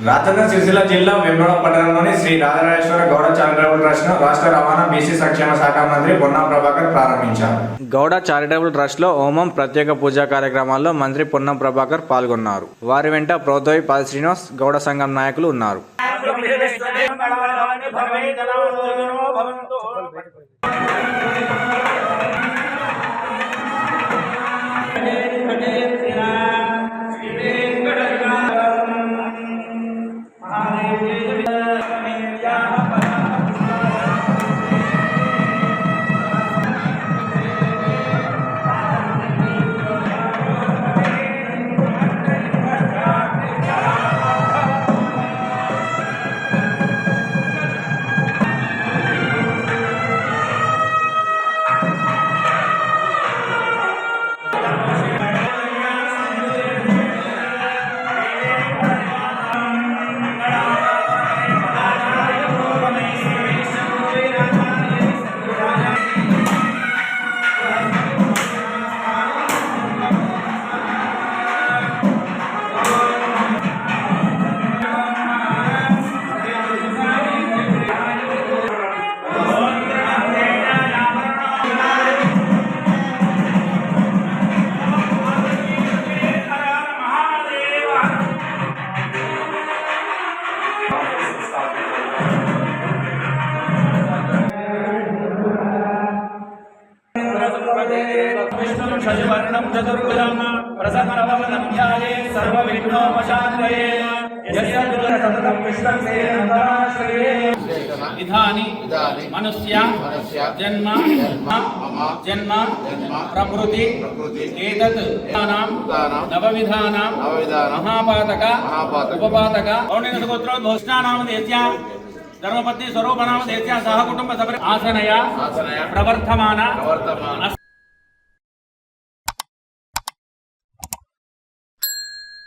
రాజన్న సిరిసిల్ల జిల్లా వేములవాడ పట్టణంలోని Shri Rajarajeshwara Gowda charitable trust ను రాష్ట్ర రవాణా బీసీ సంక్షేమ శాఖ మంత్రి పొన్నం ప్రభాకర్ ప్రారంభించారు. గౌడ చారిటబుల్ ట్రస్ట్ లో హోమం, ప్రత్యేక పూజా కార్యక్రమాల్లో మంత్రి పొన్నం ప్రభాకర్ పాల్గొన్నారు. వారి వెంట ప్రోదోయి పాల్ శ్రీనివాస్ గౌడ సంఘం నాయకులు ఉన్నారు. शशिवर्णं चतुर्भुजं प्रसन्नवदनं ध्याये सर्वविघ्नोपशान्तये यस्य दुर्लभं विश्वं सेनन्दाश्रये विधानि मनुष्य जन्म प्रकृति एतत् नवविधानां महापातक उपपातक पौर्णिनगोत्रोद्भोष्टानाम देस्या धर्मपत्नी स्वरूपनाम देस्या सह कुटुंब आसनया प्रवर्तमान